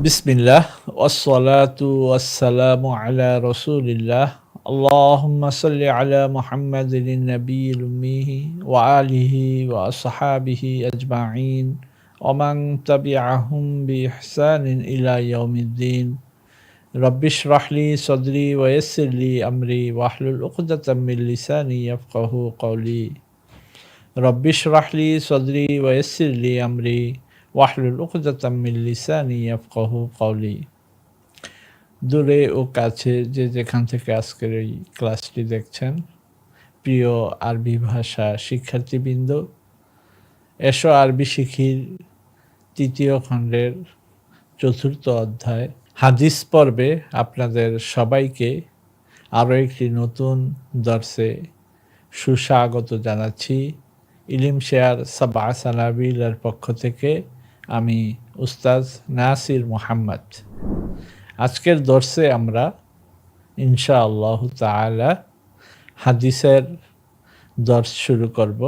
বিসমিল্লাহ ওয়াসসালাতু ওয়াসসালামু আলা রাসূলিল্লাহ আল্লাহুম্মা সাল্লি আলা মুহাম্মাদিন নাবিয়্যিল উম্মিহি ওয়া আলিহি ওয়া আসহাবিহি আজমাইন ওয়া মান তাবি'আহুম বিইহসানিন ইলা ইয়াউমিদ্দিন রাব্বিশ রাহলি সাদরি ওয়া ইয়াসসির লি আমরি ওয়াহলুল উকদাতাম মিন লিসানি ইয়াফকাহু কওলি রাব্বিশ রাহলি সাদরি ওয়া ইয়াসসির লি আমরি ওয়াহলুল উকদাতাম মিন লিসানি ইয়াফকাহু কওলি। দূরে ও কাছে যে যেখান থেকে আজকের এই ক্লাসটি দেখছেন, প্রিয় আরবি ভাষা শিক্ষার্থীবৃন্দ, এসো আরবি শিখির তৃতীয় খণ্ডের চতুর্থ অধ্যায় হাদিস পর্বে আপনাদের সবাইকে আরও একটি নতুন দর্শে সুস্বাগত জানাচ্ছি। ইলিম শেয়ার সাবা সানাবিলের পক্ষ থেকে আমি উস্তাজ নাসির মোহাম্মদ। আজকের দর্শে আমরা ইনশাআল্লাহ তাআলা হাদিসের দর্শ শুরু করব,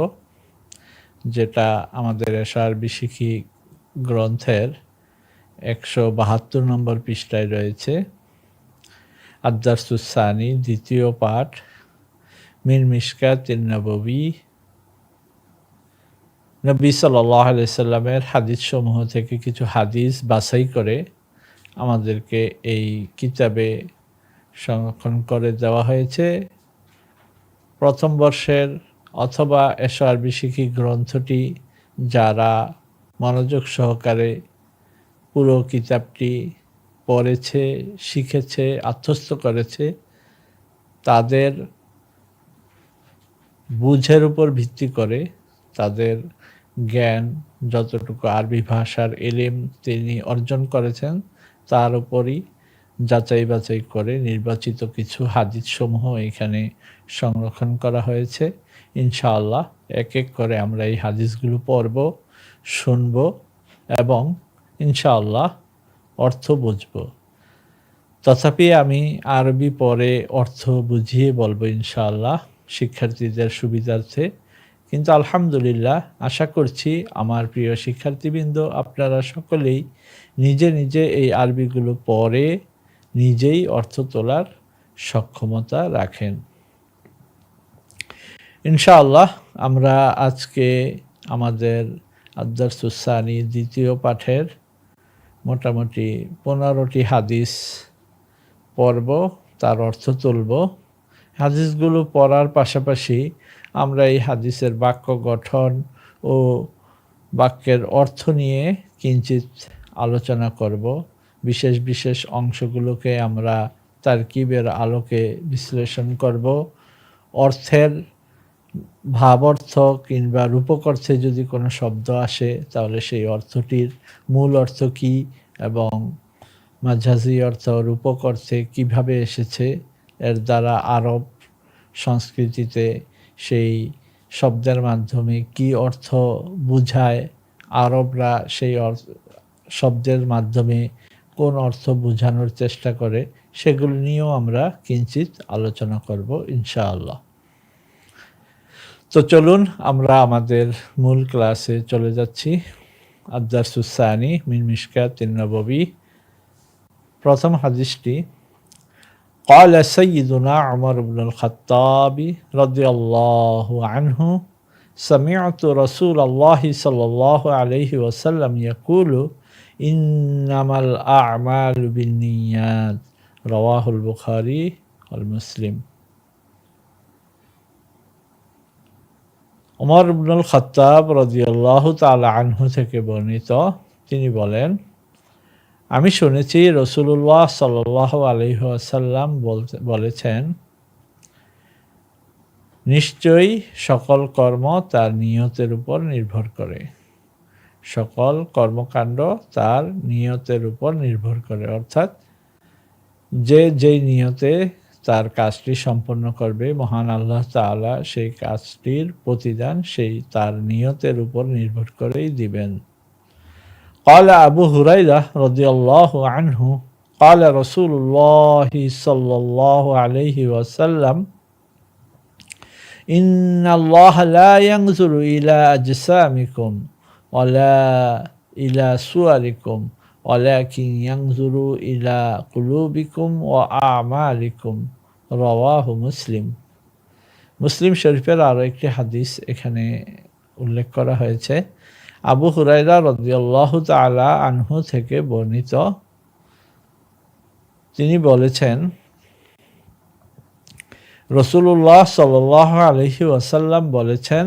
যেটা আমাদের আরবি শিখি গ্রন্থের 172 নম্বর পৃষ্ঠায় রয়েছে। আদ-দারসুস সানি, দ্বিতীয় পাঠ, মিন মিশকাতিন নববী। নবী সাল্লাল্লাহু আলাইহি সাল্লামের হাদিস সমূহ থেকে কিছু হাদিস বাছাই করে আমাদেরকে এই কিতাবে সংরক্ষণ করে দেওয়া হয়েছে। প্রথম বর্ষের অথবা এসো আরবি শিখি গ্রন্থটি যারা মনোযোগ সহকারে পুরো কিতাবটি পড়েছে, শিখেছে, আত্মস্থ করেছে, তাদের বুঝের উপর ভিত্তি করে তাদের জ্ঞান যতটুকু আরবি ভাষার ইলম তিনি অর্জন করেছেন তার উপরই যাচাই বাছাই করে নির্বাচিত কিছু হাদিস সমূহ এখানে সংরক্ষণ করা হয়েছে। ইনশাআল্লাহ এক এক করে আমরা এই হাদিসগুলো পড়ব, শুনব এবং ইনশাআল্লাহ অর্থ বুঝব। তথাপি আমি আরবি পরে অর্থ বুঝিয়ে বলবো ইনশাআল্লাহ শিক্ষার্থীদের সুবিধার্থে। কিন্তু আলহামদুলিল্লাহ আশা করছি আমার প্রিয় শিক্ষার্থীবৃন্দ আপনারা সকলেই নিজে নিজে এই আরবিগুলো পড়ে নিজেই অর্থ তোলার সক্ষমতা রাখেন। ইনশাআল্লাহ আমরা আজকে আমাদের আদ-দারসুস সানি দ্বিতীয় পাঠের মোটামুটি 15টি হাদিস পড়ব, তার অর্থ তুলব। হাদিসগুলো পড়ার পাশাপাশি আমরা এই হাদিসের বাক্য গঠন ও বাক্যের অর্থ নিয়ে কিঞ্চিত আলোচনা করব। বিশেষ বিশেষ অংশগুলোকে আমরা তারকিবের আলোকে বিশ্লেষণ করব। অর্থের ভাবার্থ কিংবা রূপক অর্থে যদি কোনো শব্দ আসে তাহলে সেই অর্থটির মূল অর্থ কী এবং মাঝাজি অর্থ রূপক অর্থে কীভাবে এসেছে, এর দ্বারা আরব সংস্কৃতিতে সেই শব্দের মাধ্যমে কি অর্থ বুঝায়, আরবরা সেই শব্দের মাধ্যমে কোন অর্থ বোঝানোর চেষ্টা করে, সেগুলো নিয়েও আমরা কিঞ্চিত আলোচনা করব ইনশাআল্লাহ। তো চলুন আমরা আমাদের মূল ক্লাসে চলে যাচ্ছি। আদ-দারসুস সানি মিন মিশকাতিন নববী। প্রথম হাদিসটি قال سيدنا عمر بن الخطاب رضي الله عنه سمعت رسول الله صلى الله عليه وسلم يقول إنما الأعمال بالنيات رواه البخاري والمسلم। উমর ইবনুল খাত্তাব রাদিয়াল্লাহু তাআলা আনহু থেকে বর্ণিত, তিনি বলেন, আমি শুনেছি রাসূলুল্লাহ সাল্লাল্লাহু আলাইহি ওয়াসাল্লাম বলেছেন, নিশ্চয়ই সকল কর্ম তার নিয়তের উপর নির্ভর করে। সকল কর্মকাণ্ড তার নিয়তের উপর নির্ভর করে, অর্থাৎ যে যেই নিয়তে তার কাজটি সম্পন্ন করবে মহান আল্লাহ তাআলা সেই কাজটির প্রতিদান সেই তার নিয়তের উপর নির্ভর করেই দিবেন। قال أبو هريرة رضي الله عنه قال رسول الله صلى الله عليه وسلم إن الله لا ينظر إلى أجسامكم ولا إلى صوركم ওয়ালাকিন ইয়ানজুরু ইলা কুলুবিকুম ওয়া আমালিকুম, রাওয়াহু মুসলিম। মুসলিম শরীফের আরো একটি হাদিস এখানে উল্লেখ করা হয়েছে। আবু হুরায়রা রাদিয়াল্লাহু তাআলা আনহু থেকে বর্ণিত, তিনি বলেছেন, রাসূলুল্লাহ সাল্লাল্লাহু আলাইহি ওয়াসাল্লাম বলেছেন,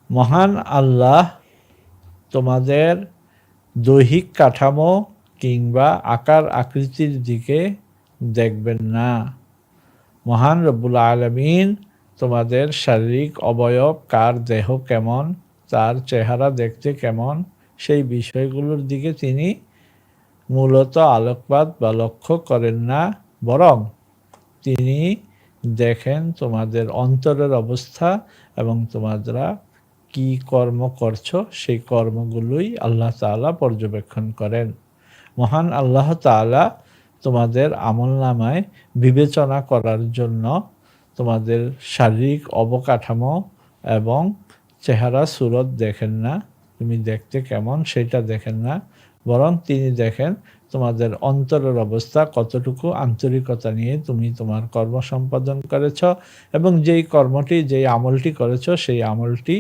মহান আল্লাহ তোমাদের দৈহিক কাঠামো কিংবা আকার আকৃতির দিকে দেখবেন না। মহান রব্বুল আলামিন তোমাদের শারীরিক অবয়ব, কার দেহ কেমন, তার চেহারা দেখতে কেমন, সেই বিষয়গুলোর দিকে তিনি মূলত আলোকপাত বা লক্ষ্য করেন না, বরং তিনি দেখেন তোমাদের অন্তরের অবস্থা এবং তোমরা কি কর্ম করছো, সেই কর্মগুলোই আল্লাহ তাআলা পর্যবেক্ষণ করেন। মহান আল্লাহ তাআলা তোমাদের আমলনামায় বিবেচনা করার জন্য তোমাদের শারীরিক অবকাঠামো এবং চেহারা সুরত দেখেন না, তুমি দেখতে কেমন সেটা দেখেন না, বরং তিনি দেখেন তোমাদের অন্তরের অবস্থা, কতটুকু আন্তরিকতা নিয়ে তুমি তোমার কর্ম সম্পাদন করেছ এবং যেই কর্মটি, যেই আমলটি করেছ, সেই আমলটি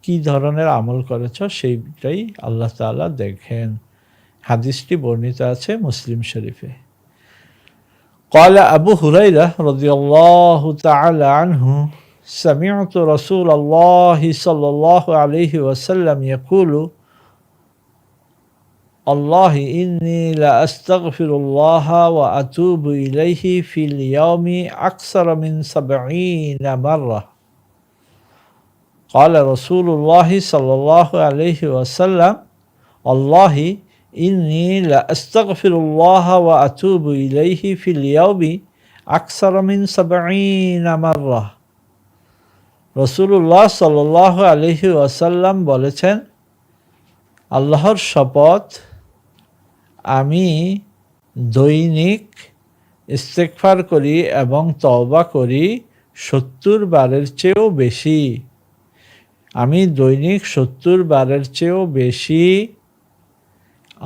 কি ধরনের আমল করেছ সেইটাই আল্লাহ তাআলা দেখেন। হাদিসটি বর্ণিত আছে মুসলিম শরীফে। قال أبو هريرة رضي الله تعالى عنه سمعت رسول الله صلى الله عليه وسلم يقول الله إني لأستغفر الله وأتوب إليه في اليوم أكثر من 70 مرة. قال رسول الله صلى الله عليه وسلم الله إني لأستغفر الله وأتوب إليه في اليوم أكثر من 70 مرة. রাসূলুল্লাহ সাল্লাল্লাহু আলাইহি ওয়াসাল্লাম বলেছেন, আল্লাহর শপথ, আমি দৈনিক ইস্তেগফার করি এবং তওবা করি 70 বারের চেয়েও বেশি। আমি দৈনিক 70 বারের চেয়েও বেশি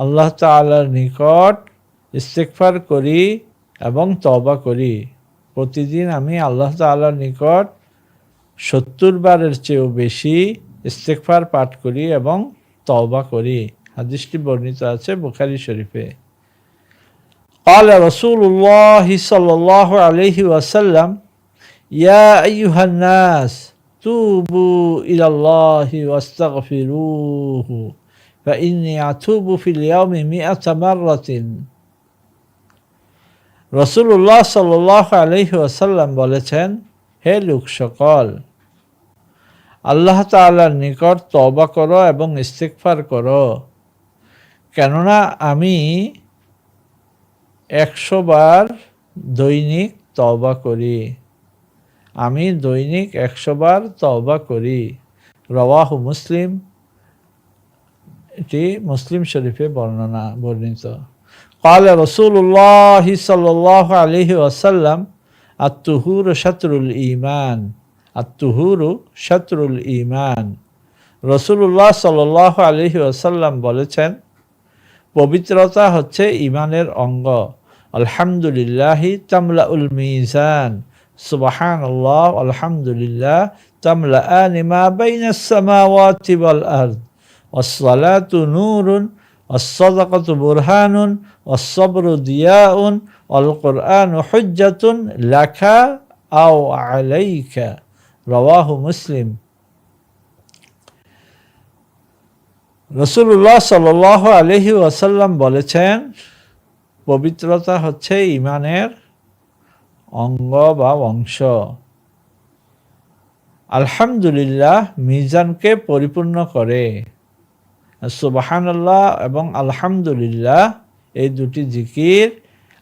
আল্লাহ তাআলার নিকট ইস্তেগফার করি এবং তওবা করি। প্রতিদিন আমি আল্লাহ তাআলার নিকট 70 বারের চেয়েও বেশি ইস্তেগফার পাঠ করি এবং তওবা করি। হাদিসটি বর্ণিত আছে বুখারী শরীফে। قال رسول الله صلى الله عليه وسلم يا أيها الناس توبوا إلى الله واستغفروه فإني أتوب في اليوم 100 مرة. রাসূলুল্লাহ সাল্লাল্লাহু আলাইহি ওয়াসাল্লাম বলেছেন, হে লোক সকল, আল্লাহ তাআলার নিকট তওবা করো এবং ইস্তেগফার করো, কেননা আমি 100 বার দৈনিক তওবা করি। আমি দৈনিক 100 বার তওবা করি। রাওয়াহু মুসলিম, এটি মুসলিম শরীফে বর্ণিত। قال رسول الله صلى الله عليه وسلم الطهور شطر الإيمان الطهور شطر الإيمان. রাসূলুল্লাহ সাল্লাল্লাহু আলাইহি ওয়াসাল্লাম বলেছেন, পবিত্রতা হচ্ছে ঈমানের অঙ্গ। আলহামদুলিল্লাহি তামলাউল মিজান, সুবহানাল্লাহ আলহামদুলিল্লাহ তামলাআনি মা বাইনাস সামাওয়াতি ওয়াল আরদ, ওয়াস-সালাতু নূরুন, ওয়াস-সাদাকাতু বুরহানুন, ওয়াস-সাবরু দিয়াউন, ওয়াল কুরআনু হুজ্জাতুন লাকা আও আলাইকা। রাওয়াহু মুসলিম। রাসূলুল্লাহ সাল্লাল্লাহু আলাইহি ওয়াসাল্লাম বলেছেন, পবিত্রতা হচ্ছে ঈমানের অঙ্গ বা অংশ। আলহামদুলিল্লাহ মিজানকে পরিপূর্ণ করে। সুবহানাল্লাহ এবং আলহামদুলিল্লাহ এই দুটি জিকির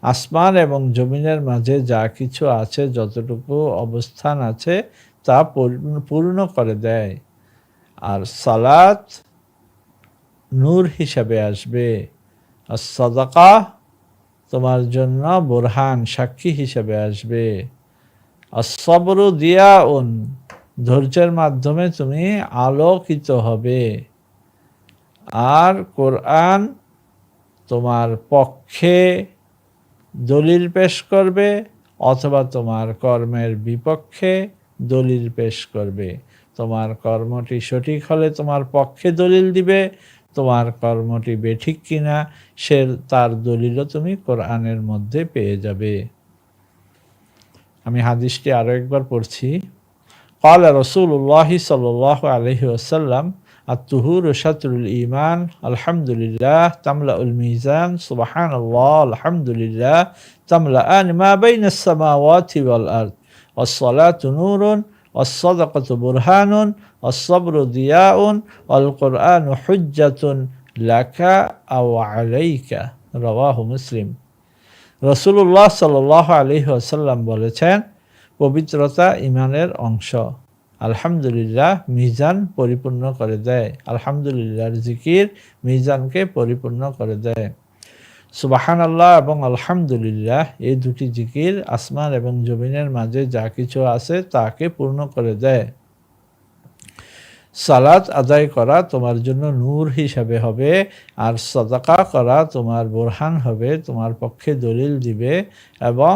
আসমান এবং জমিনের মাঝে যা কিছু আছে, যতটুকু অবস্থান আছে, তা পূর্ণ করে দেয়। আর সালাত নূর হিসাবে আসবে, আর সাদাকা তোমার জন্য বুরহান, সাক্ষী হিসাবে আসবে। আর সবরু দিয়াউন, ধৈর্যের মাধ্যমে তুমি আলোকিত হবে। আর কোরআন তোমার পক্ষে দলিল পেশ করবে অথবা তোমার কর্মের বিপক্ষে দলিল পেশ করবে। তোমার কর্মটি সঠিক হলে তোমার পক্ষে দলিল দিবে, তোমার কর্মটি বেঠিক কিনা সে তার দলিলও তুমি কোরআনের মধ্যে পেয়ে যাবে। আমি হাদিসটি আরো একবার পড়ছি। قال رسول الله صلى الله عليه وسلم الطهور شطر الإيمان الحمد لله تملأ الميزان سبحان الله الحمد لله تملأان ما بين السماوات والأرض والصلاة نور والصدقة برهان والصبر ضياء والقرآن حجة لك أو عليك رواه مسلم। রাসূলুল্লাহ সাল্লাল্লাহু আলাইহি ওয়াসাল্লাম বলেছেন, পবিত্রতা ঈমানের অংশ। আলহামদুলিল্লাহ মিজান পরিপূর্ণ করে দেয়। আলহামদুলিল্লাহর জিকির মিজানকে পরিপূর্ণ করে দেয়। সুবহানাল্লাহ এবং আলহামদুলিল্লাহ এই দুটি জিকির আসমান এবং জমিনের মাঝে যা কিছু আছে তাকে পূর্ণ করে দেয়। সালাত আদায় করা তোমার জন্য নূর হিসাবে হবে, আর সাদাকা করা তোমার বোরহান হবে, তোমার পক্ষে দলিল দিবে, এবং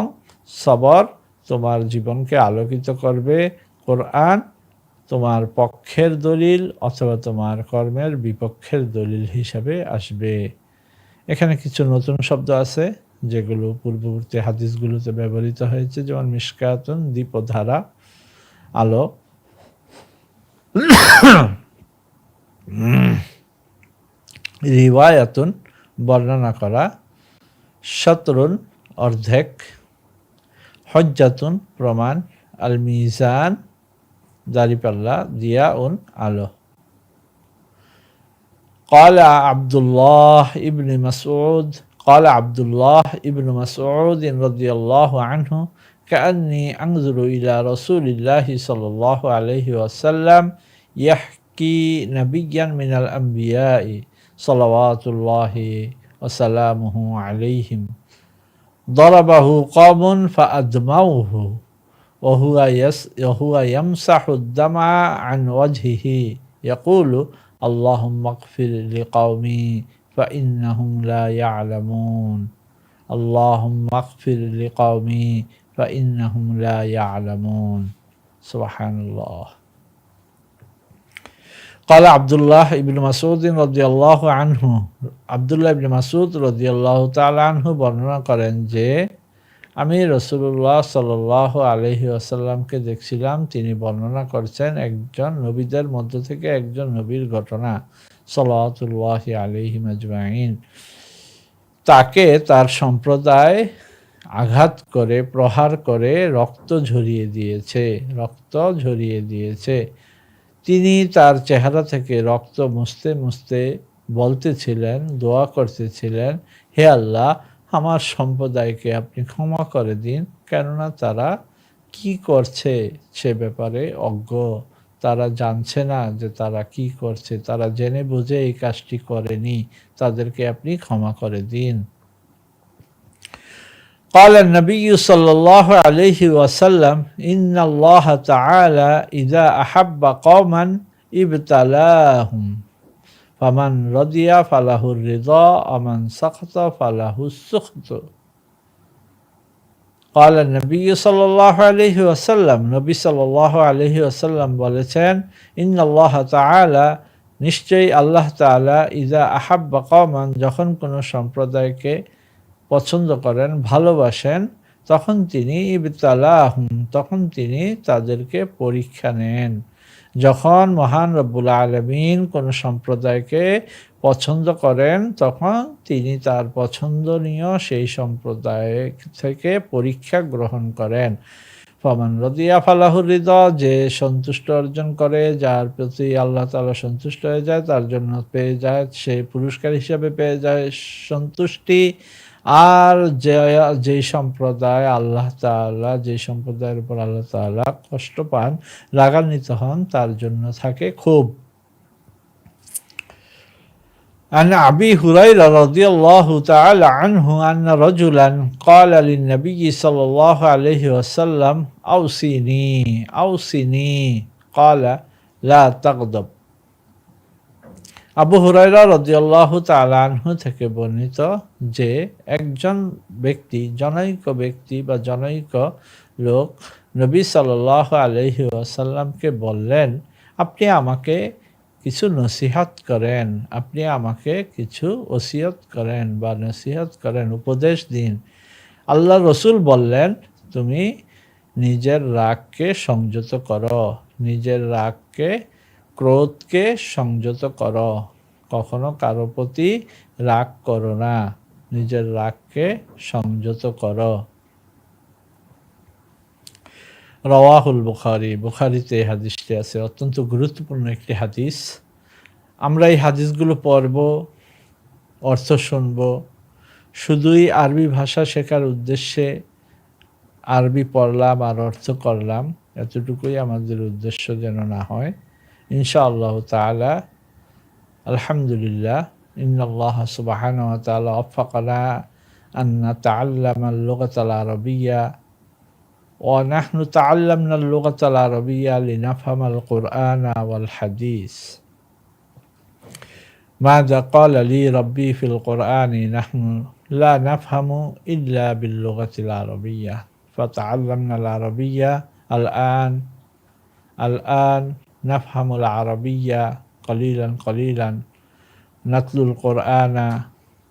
সবর তোমার জীবনকে আলোকিত করবে। কোরআন তোমার পক্ষের দলিল অথবা তোমার কর্মের বিপক্ষের দলিল হিসাবে আসবে। এখানে কিছু নতুন শব্দ আছে যেগুলো পূর্ববর্তী হাদিসগুলোতে ব্যবহৃত হয়েছে, যেমন মিশকাতুন দীপধারা, আলো, রিওয়ায়াতুন বর্ণনা করা, শতরুন অর্ধেক, হজ্জাতুন প্রমাণ, আল মিজান দাড়িপাল্লা, দিয়াউন আলো। قال عبد الله ابن مسعود قال عبد الله ابن مسعود رضي الله عنه كأني أنظر إلى رسول الله صلى الله عليه وسلم يحكي نبيا من الأنبياء صلوات الله وسلامه عليهم ضربه قوم فأدموه وهو يمسح الدمع عن وجهه يقول اللهم اغفر لقومي فإنهم لا يعلمون اللهم اغفر لقومي فإنهم لا يعلمون سبحان الله। قال عبد الله بن مسعود رضي الله عنه আব্দুল্লাহ ইবনে মাসউদ রাদিয়াল্লাহু তাআলা আনহু বর্ণনা করেন যে আমি রাসূলুল্লাহ সাল্লাল্লাহু আলাইহি ওয়াসাল্লামকে দেখছিলাম, তিনি বর্ণনা করছেন একজন নবীদের মধ্য থেকে একজন নবীর ঘটনা, সাল্লাল্লাহু আলাইহি আজমাইন। তাকে তার সম্প্রদায় আঘাত করে, প্রহার করে রক্ত ঝরিয়ে দিয়েছে। তিনি তার চেহারা থেকে রক্ত মুছতে মুছতে বলতেছিলেন, দোয়া করতেছিলেন, হে আল্লাহ, আমার সম্প্রদায়কে আপনি ক্ষমা করে দিন, কেননা তারা কি করছে সে ব্যাপারে অজ্ঞ। তারা জানছে না যে তারা কি করছে, তারা জেনে বুঝে এই কাজটি করেনি, তাদেরকে আপনি ক্ষমা করে দিন। قال النبي صلى الله عليه وسلم إن الله تعالى إذا أحب قوما ابتلاهم فمن رضي فله الرضا ومن سخط فله السخط। قال النبي صلى الله عليه وسلم নবী সাল্লাল্লাহু আলাইহি ওয়াসাল্লাম বলেছেন, ইন্নাল্লাহ তাআলা নিশ্চয়ই আল্লাহ তাআলা ইযা আহাব্বা কওমান যখন কোনো সম্প্রদায়কে পছন্দ করেন, ভালোবাসেন, তখন তিনি ইবতালাহুম তখন তিনি তাদেরকে পরীক্ষা নেন। যখন মহান রব্বুল আলামিন কোন সম্প্রদায়কে পছন্দ করেন তখন তিনি তার পছন্দনীয় সেই সম্প্রদায় থেকে পরীক্ষা গ্রহণ করেন। ফামান রাদিয়া ফালাহুর রিদা, যে সন্তুষ্ট অর্জন করে, যার প্রতি আল্লাহ তাআলা সন্তুষ্ট হয়ে যায়, তার জন্য পেয়ে যায়, সে পুরস্কার হিসাবে পেয়ে যায় সন্তুষ্টি। আর যে সম্প্রদায় আল্লাহ তাআলা, যে সম্প্রদায়ের উপর আল্লাহ তাআলা কষ্ট পান, রাগান্বিত হন, তার জন্য থাকে খুব। عن أبي هريرة رضي الله تعالى عنه أن رجلا قال للنبي صلى الله عليه وسلم أوصني قال لا تغضب আবু হুরায়রা রাদিয়াল্লাহু তাআলা আনহু থেকে বর্ণিত যে একজন ব্যক্তি, জনৈক ব্যক্তি বা জনৈক লোক নবী সাল্লাল্লাহু আলাইহি ওয়াসাল্লামকে বললেন, আপনি আমাকে কিছু নসিহত করেন, আপনি আমাকে কিছু ওসিয়ত করেন বা নসিহত করেন, উপদেশ দিন। আল্লাহ রসুল বললেন, তুমি নিজের রাগকে সংযত করো, নিজের রাগকে, ক্রোধকে সংযত করো, কখনো কারো প্রতি রাগ করো না, নিজের রাগকে সংযত করো। রওয়াহুল বুখারী, বুখারীতে এই হাদিসটি আছে। অত্যন্ত গুরুত্বপূর্ণ একটি হাদিস। আমরা এই হাদিসগুলো পড়ব, অর্থ শুনব, শুধুই আরবি ভাষা শেখার উদ্দেশ্যে আরবি পড়লাম আর অর্থ করলাম, এতটুকুই আমাদের উদ্দেশ্য যেন না হয়। ইনশাআল্লাহ তাআলা, আলহামদুলিল্লাহ, ইন্নাল্লাহ সুবহানাহু ওয়া তাআলা ওয়াফাকানা আন নাতাআল্লামা আল-লুগাতাল আরাবিয়্যা ওয়া নাহনু তাআল্লামনা আল-লুগাতাল আরাবিয়্যা লিনাফহামাল কুরআনা ওয়াল হাদিস। মাযা ক্বালা লি রাব্বি ফিল কুরআনি নাহনু লা নাফহামু ইল্লা বিল লুগাতিল আরাবিয়্যা ফাতাআল্লামনা আল-আরাবিয়্যা আল-আন নাফহামুল আরাবিয়্যা কলিলান কলিলান নাতলুল কুরআনা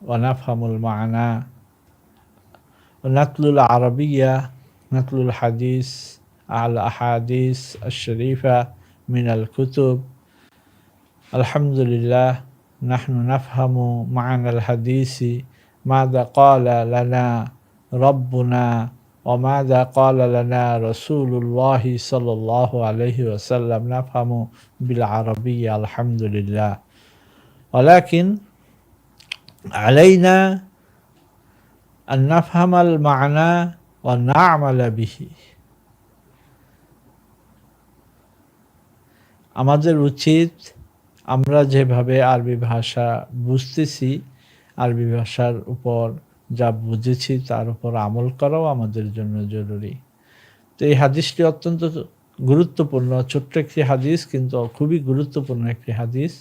ওয়া নাফহামুল মা'না ওয়া নাতলুল আরাবিয়্যা নাতলুল হাদিস আল আহাদিস আশ-শরীফা মিনাল কুতুব। আলহামদুলিল্লাহ, নাহনু নাফহামু মা'নাল হাদিসি মাযা ক্বালা লানা রাব্বুনা ওয়া মাযা ক্বালা লানা রাসূলুল্লাহি সাল্লাল্লাহু আলাইহি ওয়াসাল্লাম নাফহামু বিল আরাবিয়্যা আলহামদুলিল্লাহ। ওয়ালাকিন আলাইনা আন নাফহামাল মা'না ওয়া না'মালা বিহি। আমাদের উচিত আমরা যেভাবে আরবি ভাষা বুঝতেছি, আরবি ভাষার উপর যা বুঝেছি তার উপর আমল করাও আমাদের জন্য জরুরি। তো এই হাদিসটি অত্যন্ত গুরুত্বপূর্ণ, ছোট্ট একটি হাদিস, কিন্তু খুবই গুরুত্বপূর্ণ একটি হাদিস।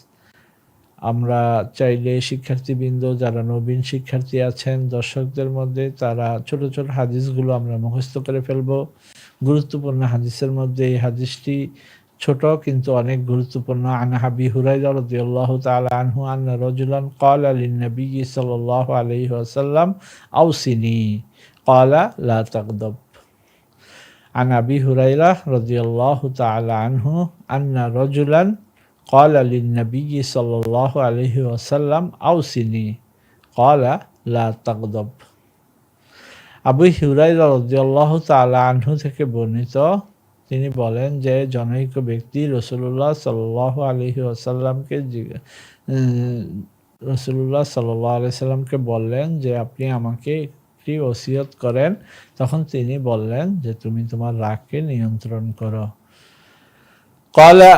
আমরা চাইলে শিক্ষার্থীবৃন্দ, যারা নবীন শিক্ষার্থী আছেন দর্শকদের মধ্যে, তারা ছোট ছোট হাদিসগুলো আমরা মুখস্থ করে ফেলবো। গুরুত্বপূর্ণ হাদিসের মধ্যে এই হাদিসটি ছোট কিন্তু অনেক গুরুত্বপূর্ণ। আন আবি হুরায়রা রাদিয়াল্লাহু তাআলা আনহু আন্না রাজুলান ক্বালা লিন-নবী সাল্লাল্লাহু আলাইহি ওয়াসাল্লাম আওসিনি ক্বালা লা তাগদাব। আন আবি হুরায়রা রাদিয়াল্লাহু তাআলা আনহু আন্না রাজুলান ক্বালা লিন-নবী সাল্লাল্লাহু আলাইহি ওয়াসাল্লাম আওসিনি ক্বালা লা তাগদাব। আবু হুরায়রা রাদিয়াল্লাহু তাআলা আনহু থেকে বর্ণিত, তিনি বলেন যে জনৈক ব্যক্তি রাসূলুল্লাহ সাল্লাল্লাহু আলাইহি ওয়াসাল্লামকে রাসূলুল্লাহ সাল্লাল্লাহু আলাইহি ওয়াসাল্লামকে বললেন যে আপনি আমাকে একটি ওসিয়ত করেন। তখন তিনি বললেন যে তুমি তোমার রাগকে নিয়ন্ত্রণ করো। ক্বালা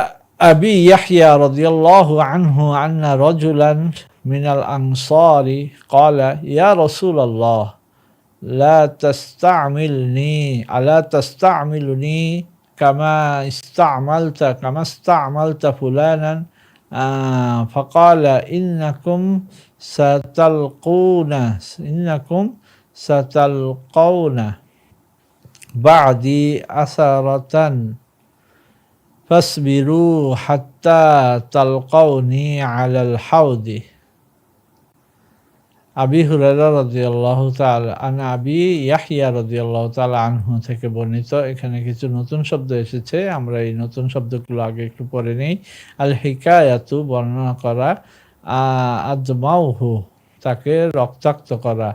আবি ইয়াহইয়া রাদিয়াল্লাহু আনহু আন্না রাজুলান মিনাল আনসারি ক্বালা ইয়া রাসূলাল্লাহ লা তাস্তা'মিলুনি কামা ইস্তা'মালতা ফুলানান ফাকালা ইন্নাকুম সাতালকাউনা বা'দি আসারাতান ফাসবিরু হাত্তা তালকাউনি আলাল হাউদি। আবি হুরায়রা রাদিয়াল্লাহু তাআলা আবি ইয়াহইয়া রাদিয়াল্লাহু তাআলা আনহু থেকে বর্ণিত। এখানে কিছু নতুন শব্দ এসেছে, আমরা এই নতুন শব্দগুলো আগে একটু পড়ে নেই। আল হিকায়াতু, বর্ণনা করা, আদমাউহু, তাকে রক্তাক্ত করা,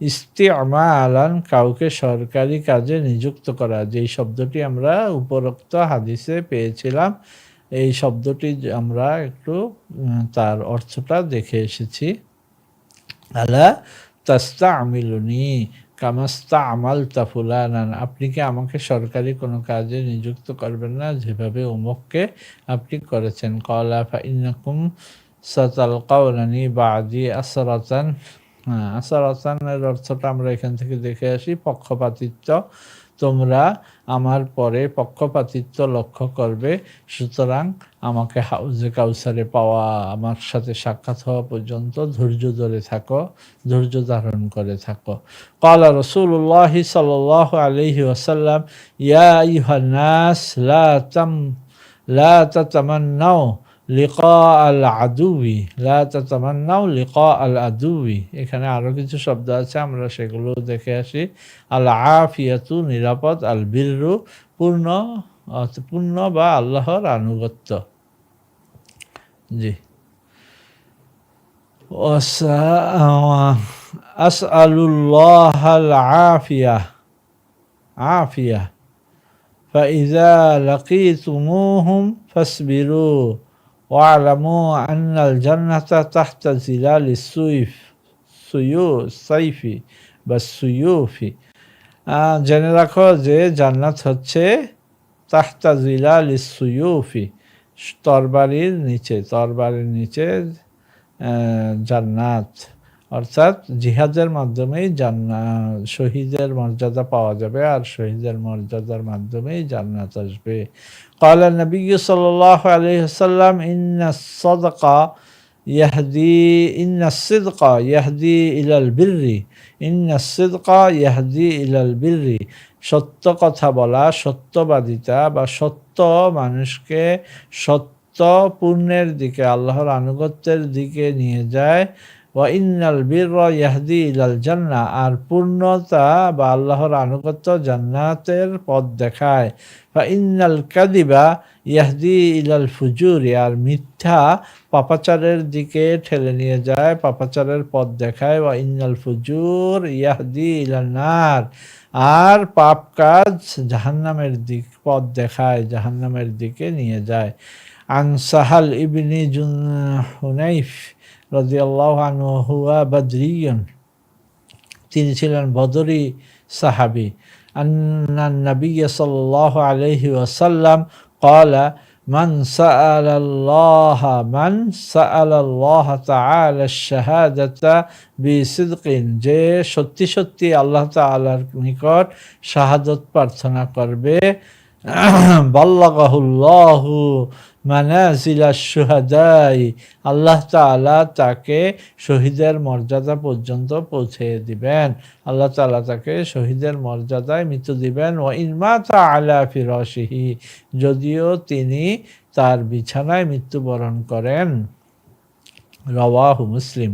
ইস্তি'মালান, কাউকে সরকারি কাজে নিযুক্ত করা। যেই শব্দটি আমরা উপরোক্ত হাদিসে পেয়েছিলাম, এই শব্দটি আমরা একটু তার অর্থটা দেখে এসেছি। আলা তাস্তা'মিলুনি কামা ইস্তা'মালতা ফুলানান, আপনি কি আমাকে সরকারি কোনো কাজে নিযুক্ত করবেন না যেভাবে অমুককে আপনি করেছেন। ক্বালা ফা ইন্নাকুম সাতালকাউনানি বা'দি আসরাতান। আসরাতান এর অর্থটা আমরা এখান থেকে দেখে আসি, পক্ষপাতিত্ব। তোমরা আমার পরে পক্ষপাতিত্ব লক্ষ্য করবে, সুতরাং আমাকে হাউজে কাউসারে পাওয়া, আমার সাথে সাক্ষাৎ হওয়া পর্যন্ত ধৈর্য ধরে থাকো, ধৈর্য ধারণ করে থাকো। ক্বালা রাসূলুল্লাহ সাল্লাল্লাহু আলাইহি ওয়াসাল্লাম, ইয়া আইয়ুহান নাস লা তাতামান্নাউ লিকা আল আদুবি, লা তাতামান্নাউ লিকা আল আদুবি। এখানে আরো কিছু শব্দ আছে, আমরা সেগুলো দেখে আসি। আল আফিয়াতু নিরাপদ, আল বিররু পূর্ণ বা আল্লাহর আনুগত্য। জি। আসআলুল্লাহাল আফিয়া فإذا لقيتموهم فاصبروا واعلموا أن الجنة تحت ظلال السيوف بالسيوف। জেনে রাখো যে জান্নাত হচ্ছে তাহতা জিলাল সুয়ুফি, তরবারির নিচে জান্নাত, অর্থাৎ জিহাদের মাধ্যমেই শহীদের মর্যাদা পাওয়া যাবে, আর শহীদের মর্যাদার মাধ্যমেই জান্নাত আসবে। قال النبي صلى الله عليه وسلم إن الصدق يهدي إلى البر। সত্য কথা বলা, সত্যবাদিতা বা সত্য মানুষকে সত্য পুণ্যের দিকে, আল্লাহর আনুগত্যের দিকে নিয়ে যায়। ওয়া ইন্নাল বিররা ইয়াহদি ইলাল জান্নাহ, আর পূর্ণতা বা আল্লাহর আনুগত্য জান্নাতের পথ দেখায়। ওয়া ইন্নাল কাযিবা ইয়াহদি ইলাল ফুজুরি, আর মিথ্যা পাপাচারের দিকে ঠেলে নিয়ে যায়, পাপাচারের পথ দেখায়। ওয়া ইন্নাল ফুজুর ইয়াহদি ইলান নার, আর পাপ কাজ জাহান্নামের পথ দেখায়, জাহান্নামের দিকে নিয়ে যায়। আন সাহাল ইবনি হুনাইফ রাদিয়াল্লাহু আনহু হুয়া বাদরিয়ুন, তিনি ছিলেন বদরি সাহাবী। আন্নান নবী সাল্লাল্লাহু আলাইহি ওয়াসাল্লাম ক্বালা মান সাআলাল্লাহ তাআলা আশ-শাহাদাতা বিসিদকিন, যে সত্যি সত্যি আল্লাহ তাআলার নিকট শাহাদত প্রার্থনা করবে, বাল্লাগাহুল্লাহু মানাজিলাশ শুহাদাই, আল্লাহ তাআলা তাকে শহীদের মর্যাদা পর্যন্ত পৌঁছে দিবেন, আল্লাহ তাআলা তাকে শহীদের মর্যাদায় মৃত্যু দিবেন। ওয়া ইন মাতা আলা ফিরাশিহি, যদিও তিনি তার বিছানায় মৃত্যুবরণ করেন। রাওয়াহু মুসলিম।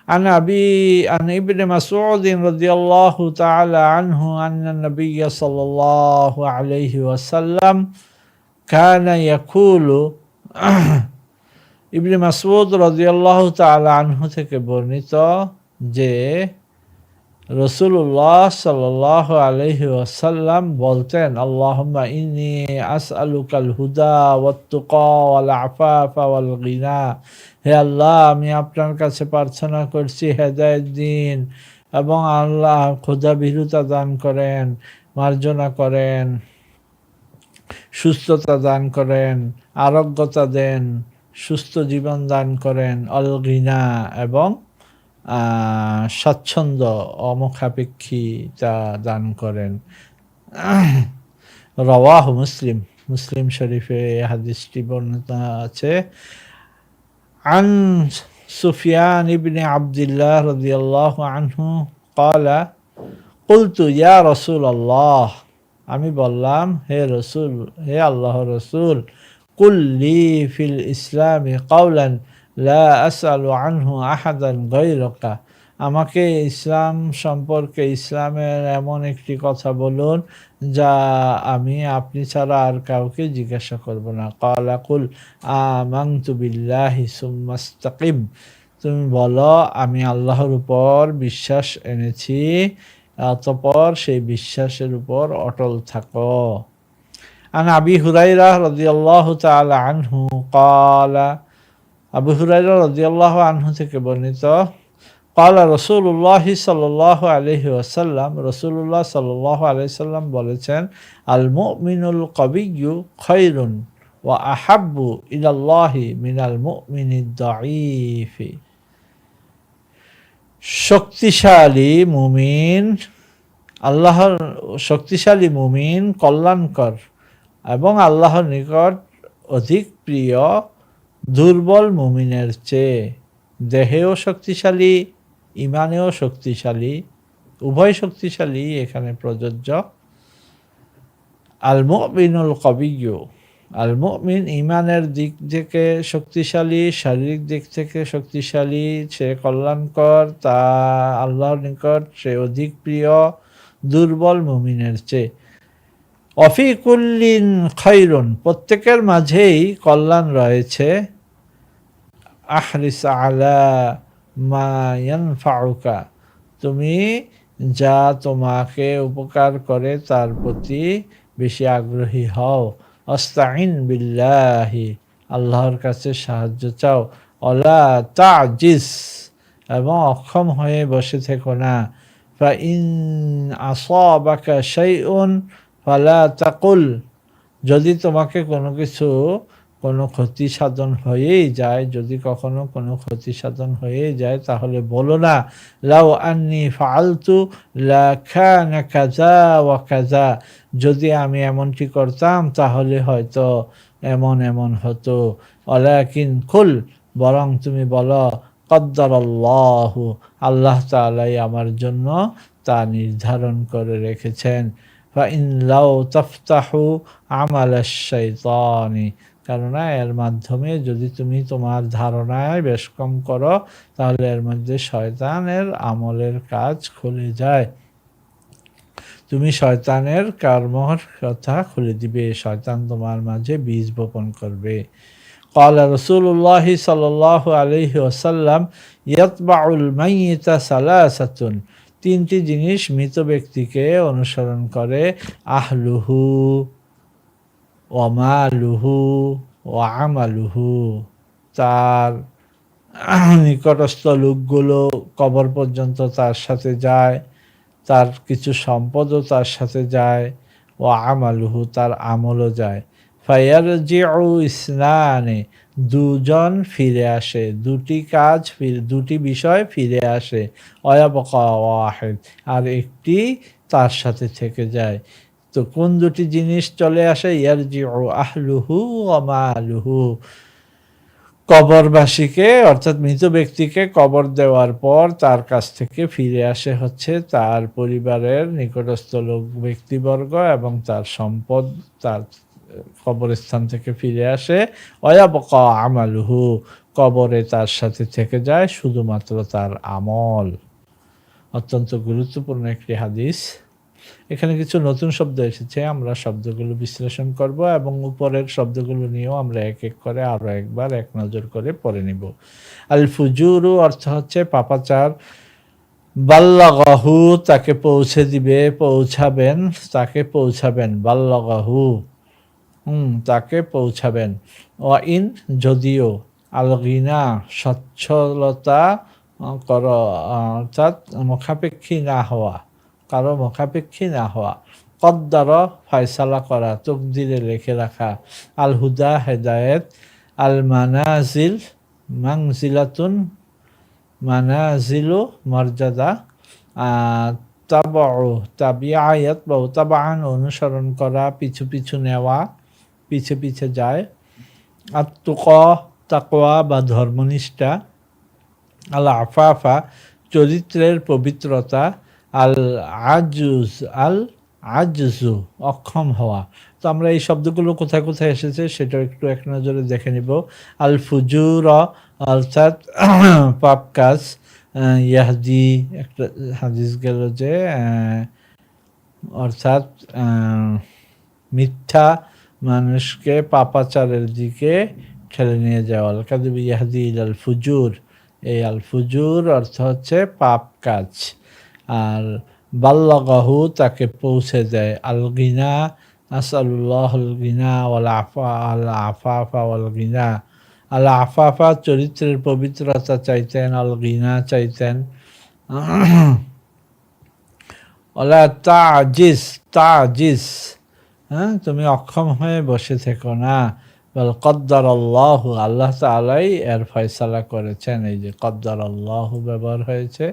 عن ابن مسعود رضي الله تعالى عنه أن النبي صلى الله عليه وسلم كان يقول ইবনে মাসউদ রাদিয়াল্লাহু তাআলা আনহু থেকে বর্ণিত যে রাসূলুল্লাহ সাল্লাল্লাহু আলাইহি ওয়াসাল্লাম বলতেন, আল্লাহুম্মা ইন্নী আসআলুকাল হুদা ওয়াত তুকা ওয়াল আফাফা ওয়াল গিনা, হে আল্লাহ আমি আপনার কাছে প্রার্থনা করছি হেদায়েত দিন, এবং আল্লাহ খোদা ভীরুতা দান করেন, মার্জনা করেন, সুস্থতা দান করেন, আরোগ্যতা দেন, সুস্থ জীবন দান করেন, অল গিনা, এবং স্বাচ্ছন্দ্য অমুখাপেক্ষিতা দান করেন। রাওয়াহু মুসলিম, মুসলিম শরীফে হাদিসটি বর্ণিত আছে। আন সুফিয়ান ইবনে আব্দুল্লাহ রাদিয়াল্লাহু আনহু ক্বালা কুলতু ইয়া রাসূলুল্লাহ, আমি বললাম হে রাসূল, হে আল্লাহর রাসূল, কুল লি ফিল ইসলামি কাওলান লা আসআলু আনহু আহাদান গায়রাকা, আমাকে ইসলাম সম্পর্কে, ইসলামের এমন একটি কথা বলুন যা আমি আপনি ছাড়া আর কাউকে জিজ্ঞাসা করব না। ক্বালা কুল আমানতু বিল্লাহি সুম্মা ইসতাকিম, তুমি বলো আমি আল্লাহর উপর বিশ্বাস এনেছি, অতঃপর সেই বিশ্বাসের উপর অটল থাকো। আন আবি হুরায়রা রাদিয়াল্লাহু তাআলা আনহু ক্বালা, আবু হুরায়রা রাদিয়াল্লাহু আনহু থেকে বর্ণিত, ক্বালা রাসূলুল্লাহ সাল্লাল্লাহু আলাইহি ওয়াসাল্লাম, রাসূলুল্লাহ সাল্লাল্লাহু আলাইহি ওয়াসাল্লাম বলেছেন, আল মুমিনুল কাবিয়্যু খায়রুন ওয়া আহাব্বু ইলাল্লাহি মিনাল মুমিনিদ দাঈফি, শক্তিশালী মুমিন আল্লাহর শক্তিশালী মুমিন কল্যাণকর এবং আল্লাহর নিকট অধিক প্রিয় দুর্বল মুমিনের চেয়ে। দেহেও শক্তিশালী, ইমানেও শক্তিশালী, উভয় শক্তিশালী এখানে প্রযোজ্য। আল মুমিনুল কবিয়্যু, আল মুমিন ইমানের দিক থেকে শক্তিশালী, শারীরিক দিক থেকে শক্তিশালী, সে কল্যাণকর, তা আল্লাহর নিকট সে অধিক প্রিয় দুর্বল মুমিনের চেয়ে। অফি কুল্লিন খায়রুন, প্রত্যেকের মাঝেই কল্যাণ রয়েছে। আহরিস আলা মা ইয়ানফাউকা, তুমি যা তোমাকে উপকার করে তার প্রতি বেশি আগ্রহী হও। আস্তাইন বিল্লাহি, আল্লাহর কাছে সাহায্য চাও। অলা তাজিস, এবং অক্ষম হয়ে বসে থেকো না। ফা ইন আসাবাকা শাইউন ফালা তাকুল, যদি তোমাকে কোনো ক্ষতি সাধন হয়েই যায়, যদি কখনো কোনো ক্ষতি সাধন হয়েই যায়, তাহলে বলো না লাউ আন্নি ফাআলতু লাকানা কাযা ওয়া কাযা, যদি আমি এমনটি করতাম তাহলে হয়তো এমন এমন হতো। ওয়ালাকিন কুল, বরং তুমি বলো কদ্দারাল্লাহু, আল্লাহ তাআলাই আমার জন্য তা নির্ধারণ করে রেখেছেন। ফাইন লাউ তাফতাহু আমালাশ শাইতানি, কেননা এর মাধ্যমে যদি তুমি তোমার ধারণায় বেশ কম করো, তাহলে এর মধ্যে শয়তানের আমলের কাজ খুলে যায়। তুমি শয়তানের কর্মর কথা খুলে দিবে, শয়তান তোমার মাঝে বীজ বপন করবে। قال رسول الله صلى الله عليه وسلم يتبع الميت ثلاثة, তিনটি জিনিস মৃত ব্যক্তিকে অনুসরণ করে। আহলুহু ওয়া মালুহু ওয়া আমালুহু, তার নিকটস্থ লোকগুলো কবর পর্যন্ত তার সাথে যায়, তার কিছু সম্পদও তার সাথে যায়। ওয়া আমালুহু, তার আমলও যায়। ফায়ারজিউ ইসনানে, দুজন ফিরে আসে, দুটি বিষয় ফিরে আসে। ওয়ায়াবকা ওয়াহিদ, আর একটি তার সাথে থেকে যায়। তো কোন দুটি জিনিস চলে আসে? ইয়ারজিউ আহলুহু ওয়া মালুহু, কবরবাসীকে অর্থাৎ মৃত ব্যক্তিকে কবর দেওয়ার পর তার কাছ থেকে ফিরে আসে হচ্ছে তার পরিবারের নিকটস্থ লোক ব্যক্তিবর্গ এবং তার সম্পদ তার কবরস্থান থেকে ফিরে আসে। ওয়ায়াবকা আমালুহু, কবরে তার সাথে থেকে যায় শুধুমাত্র তার আমল। অত্যন্ত গুরুত্বপূর্ণ একটি হাদিস। এখানে কিছু নতুন শব্দ এসেছে, আমরা শব্দগুলো বিশ্লেষণ করব এবং উপরের শব্দগুলো নিয়েও আমরা এক এক করে আরো একবার এক নজর করে পড়ে নিব। আল ফুজুরু অর্থ হচ্ছে পাপাচার। বাল্লাগাহু, তাকে পৌঁছাবেন। বাল্লাগাহু, তাকে পৌঁছাবেন। ওয়া ইন, যদিও। আল গিনা, সচ্ছলতা কর, অর্থাৎ মুখাপেক্ষী না হওয়া, কারো মুখাপেক্ষী না হওয়া। কদ্দার, ফয়সালা করা, তকদিরে লিখে রাখা। আল হুদা, হেদায়েত। আল মানাজিল, মানজিলাতুন, মানাজিলু, মর্যাদা। তাবউ, তাবিআয়াত বা তাবাআন, অনুসরণ করা, পিছু পিছু নেওয়া, পিছে পিছে যায়। আত্তুকা, তাকওয়া বা ধর্মনিষ্ঠা। আল আফাফা, চরিত্রের পবিত্রতা। আল আজজু, অক্ষম হওয়া। তো আমরা এই শব্দগুলো কোথায় কোথায় এসেছে সেটা একটু এক নজরে দেখে নিব। আল ফুজুর, অর্থাৎ পাপ কাজ। ইয়াহদি, একটা হাদিস গেল যে অর্থাৎ মিথ্যা মানুষকে পাপাচারের দিকে ঠেলে নিয়ে যাওয়া। আল কাযিবু ইয়াহদি ইলাল ফুজুর, এই আল ফুজুর অর্থ হচ্ছে পাপ কাজ। আর বাল্লাগাহু, তাকে পৌঁছে দেয়। আল গিনা, আসআলুল্লাহুল গিনা ওয়াল আফাফা ওয়াল গিনা। আল আফাফা, চরিত্রের পবিত্রতা চাইতেন। আল গিনা চাইতেন। ওয়ালা তাজিস, তুমি অক্ষম হয়ে বসে থেকো না। বল কদ্দারাল্লাহু, আল্লাহ তাআলাই এর ফয়সালা করেছেন। এই যে কদ্দারাল্লাহু ব্যবহার হয়েছে,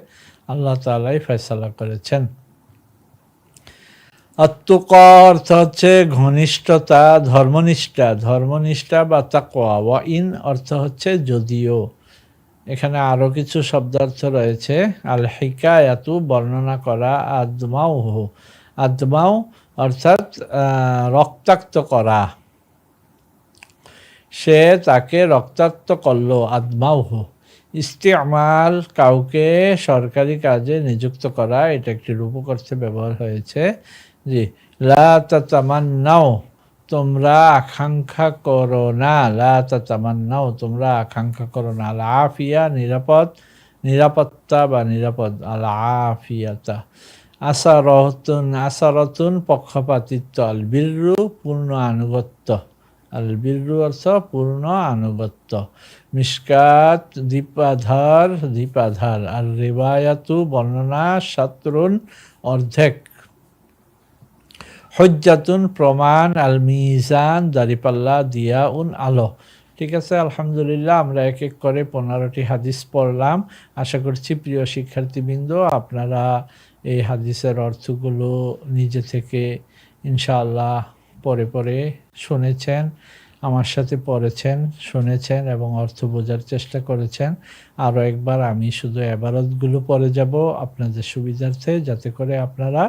আল্লাহ তাআলাই ফয়সালা করেছেন। আত্তুকা অর্থ হচ্ছে ঘনিষ্ঠতা, ধর্মনিষ্ঠা বা তাকওয়া। ওয়া ইন অর্থ হচ্ছে যদিও। এখানে আরো কিছু শব্দার্থ রয়েছে। আল হিকায়াতু বর্ণনা করা, আদমাউ অর্থাৎ রক্তাক্ত করা, সে তাকে রক্তাক্ত করলো, আদমাউহু। ইস্তেমাল কাউকে সরকারি কাজে নিযুক্ত করা, এটা একটি রূপক অর্থে ব্যবহার হয়েছে। জি, লা তাতামান্নাও তোমরা আকাঙ্ক্ষা করো না, লা তাতামান্নাও তোমরা আকাঙ্ক্ষা করো না। আল আফিয়া নিরাপত্তা বা নিরাপদ, আল আফিয়াতা। আসারতুন পক্ষপাতিত্ব, আল বিররু পূর্ণ আনুগত্য, আল বিররু অর্থ পূর্ণ আনুগত্য। মিশকাত দীপাধার। আর রিবায়াতু বর্ণনা, শাত্রুন অর্ধেক, হুজ্জাতুন প্রমাণ, আল মিজান দাঁড়িপাল্লা, দিয়াউন আলো। ঠিক আছে, আলহামদুলিল্লাহ আমরা এক এক করে 15টি হাদিস পড়লাম। আশা করছি প্রিয় শিক্ষার্থীবৃন্দ আপনারা এই হাদিসের অর্থগুলো নিজে থেকে ইনশাআল্লাহ পরে শুনেছেন, আমার সাথে পড়েছেন, শুনেছেন এবং অর্থ বোঝার চেষ্টা করেছেন। আরও একবার আমি শুধু এবারতগুলো পড়ে যাব আপনাদের সুবিধার্থে, যাতে করে আপনারা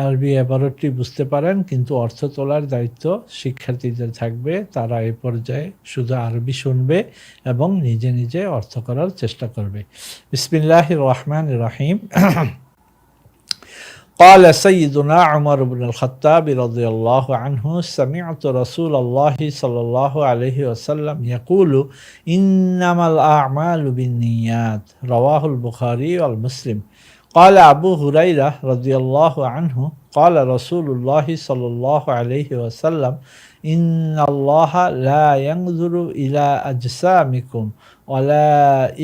আরবি এবারতটি বুঝতে পারেন, কিন্তু অর্থ তোলার দায়িত্ব শিক্ষার্থীদের থাকবে। তারা এই পর্যায়ে শুধু আরবি শুনবে এবং নিজে নিজে অর্থ করার চেষ্টা করবে। বিসমিল্লাহির রহমানির রহিম। قال سيدنا عمر بن الخطاب رضي الله عنه سمعت رسول الله صلى الله عليه وسلم يقول إنما الأعمال بالنيات رواه البخاري والمسلم. قال أبو هريرة رضي الله عنه قال رسول الله صلى الله عليه وسلم إن الله لا ينظر إلى أجسامكم ولا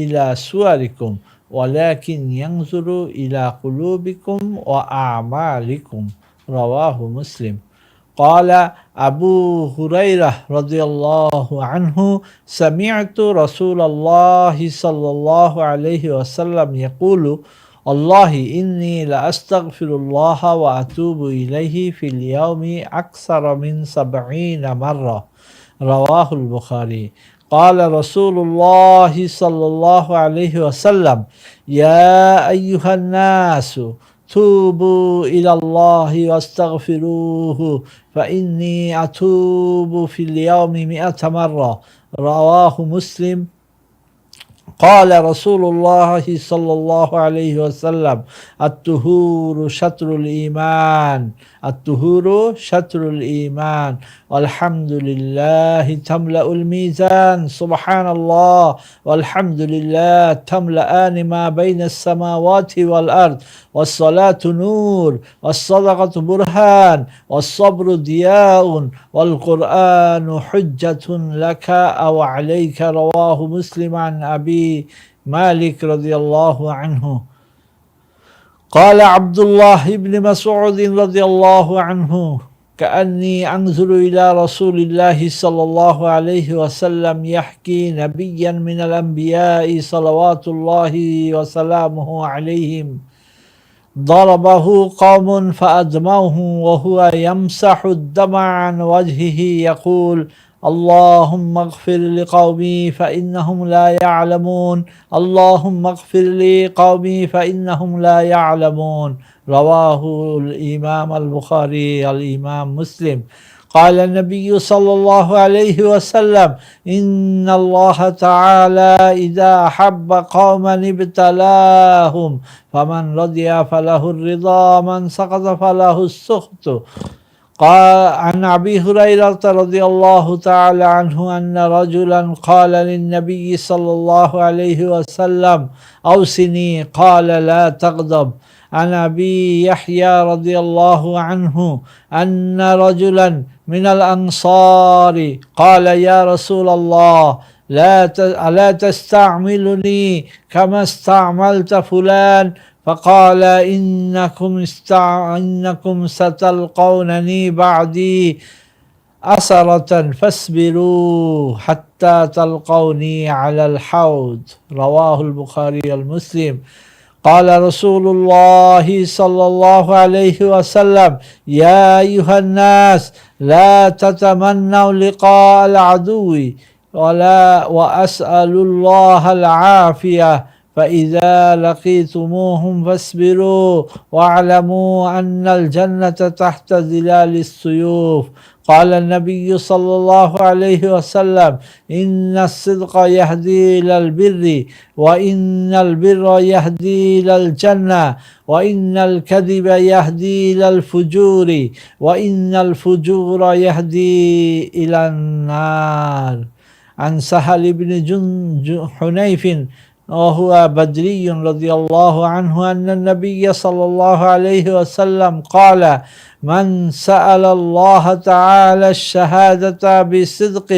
إلى صوركم ولكن ينظر إلى قلوبكم وأعمالكم رواه مسلم. قال أبو هريرة رضي الله عنه سمعت رسول الله صلى الله عليه وسلم يقول والله إني لأستغفر الله وأتوب إليه في اليوم أكثر من 70 مرة رواه البخاري. قال رسول الله صلى الله عليه وسلم يا أيها الناس توبوا إلى الله واستغفروه فإني أتوب في اليوم 100 مرة رواه مسلم. قال رسول الله صلى الله عليه وسلم الطهور شطر الإيمان والحمد لله تملأ الميزان سبحان الله والحمد لله تملأان ما بين السماوات والأرض والصلاة نور والصدقة برهان والصبر ضياء والقرآن حجة لك أو عليك رواه مسلم عن أبي مالك رضي الله عنه. قال عبد الله بن مسعود رضي الله عنه كأني أنظر إلى رسول الله صلى الله عليه وسلم يحكي نبيا من الأنبياء صلوات الله وسلامه عليهم ضربه قوم فأدموه وهو يمسح الدمع عن وجهه يقول اللهم اغفر لقومي فإنهم لا يعلمون اللهم اغفر لي قومي فإنهم لا يعلمون رواه الإمام البخاري الإمام مسلم. قال النبي صلى الله عليه وسلم إن الله تعالى إذا أحب قوما ابتلاهم فمن رضي فله الرضا من سقط فله السخط. قال عن أبي هريرة رضي الله تعالى عنه أن رجلا قال للنبي صلى الله عليه وسلم أوصني قال لا تغضب. عن أبي يحيى رضي الله عنه أن رجلا من الأنصار قال يا رسول الله لا تستعملني كما استعملت فلان فقال إنكم ستلقونني بعدي أسرة فاصبروا حتى تلقوني على الحوض رواه البخاري والمسلم. قال رسول الله صلى الله عليه وسلم يا أيها الناس لا تتمنوا لقاء العدو وأسأل الله العافية فإذا لقيتموهم فاصبروا واعلموا أن الجنة تحت ظلال السيوف. قال النبي صلى الله عليه وسلم إن الصدق يهدي إلى البر وإن البر يهدي إلى الجنة وإن الكذب يهدي إلى الفجور وإن الفجور يهدي إلى النار. عن سهل بن حنيف وهو بدري رضي الله عنه أن النبي صلى الله عليه وسلم قال من سأل الله تعالى الشهادة بصدق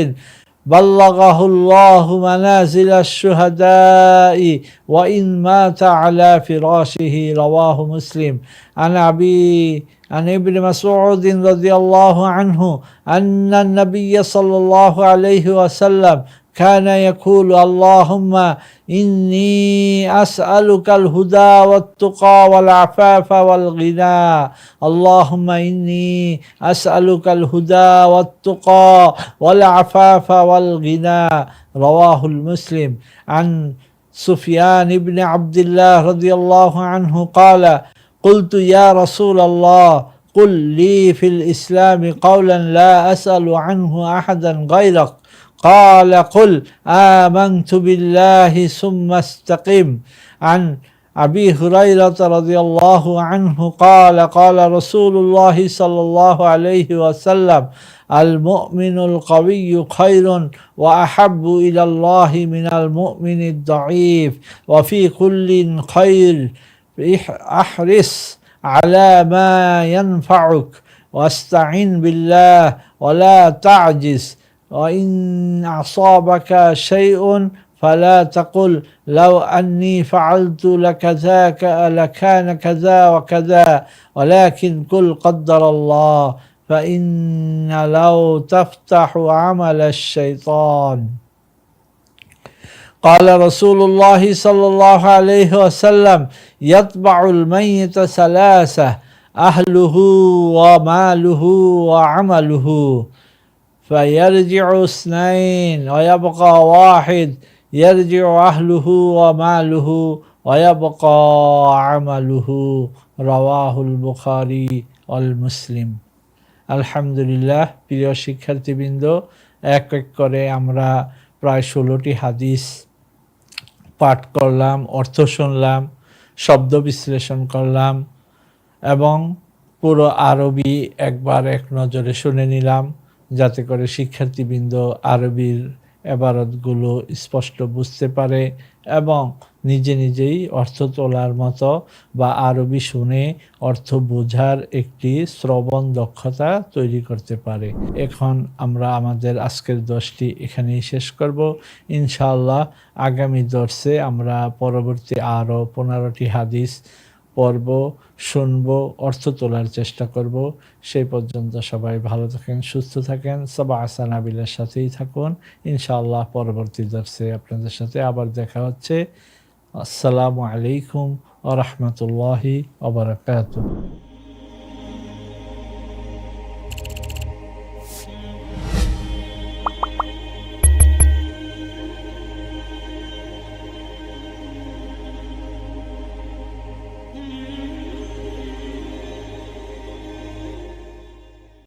بلغه الله منازل الشهداء وإن مات على فراشه. رواه مسلم. عن ابن مسعود رضي الله عنه أن النبي صلى الله عليه وسلم كان يقول اللهم إني أسألك الهدى والتقى والعفاف والغنى. اللهم إني أسألك الهدى والتقى والعفاف والغنى. رواه المسلم. عن سفيان بن عبد الله رضي الله عنه قال قلت يا رسول الله قل لي في الإسلام قولا لا أسأل عنه أحدا غيرك. قال قل آمنت بالله ثم استقم. عن أبي هريرة رضي الله عنه قال قال رسول الله صلى الله عليه وسلم المؤمن القوي خير وأحب إلى الله من المؤمن الضعيف وفي كل خير احرص على ما ينفعك واستعن بالله ولا تعجز وإن أصابك شيء فلا تقل لو أني فعلت لكان كذا وكذا ولكن قل قدر الله فإن لو تفتح عمل الشيطان. قال رسول الله صلى الله عليه وسلم يتبع الميت ثلاثة أهله وماله وعمله فيرجع اثنين ويبقى واحد يرجع أهله وماله ويبقى عمله. رواه البخاري والمسلم. আলহামদুলিল্লাহ। প্রিয় শিক্ষার্থীবৃন্দ, এক এক করে আমরা প্রায় 16টি হাদিস পাঠ করলাম, অর্থ শুনলাম, শব্দ বিশ্লেষণ করলাম এবং পুরো আরবি একবার এক নজরে শুনে নিলাম যাতে করে শিক্ষার্থীবৃন্দ আরবির এবারতগুলো স্পষ্ট বুঝতে পারে এবং নিজে নিজেই অর্থ তোলার মতো বা আরবি শুনে অর্থ বোঝার একটি শ্রবণ দক্ষতা তৈরি করতে পারে। এখন আমরা আমাদের আজকের দর্শটি এখানেই শেষ করব। ইনশাআল্লাহ আগামী দর্শে আমরা পরবর্তী আরও 15টি হাদিস পড়ব, শুনব, অর্থ তোলার চেষ্টা করব। সেই পর্যন্ত সবাই ভালো থাকেন, সুস্থ থাকেন, সাবা আসান আবিলের সাথেই থাকুন। ইনশাআল্লাহ পরবর্তী দর্শে আপনাদের সাথে আবার দেখা হচ্ছে। আসসালামু আলাইকুম ওয়া রাহমাতুল্লাহি ওয়া বারাকাতুহু।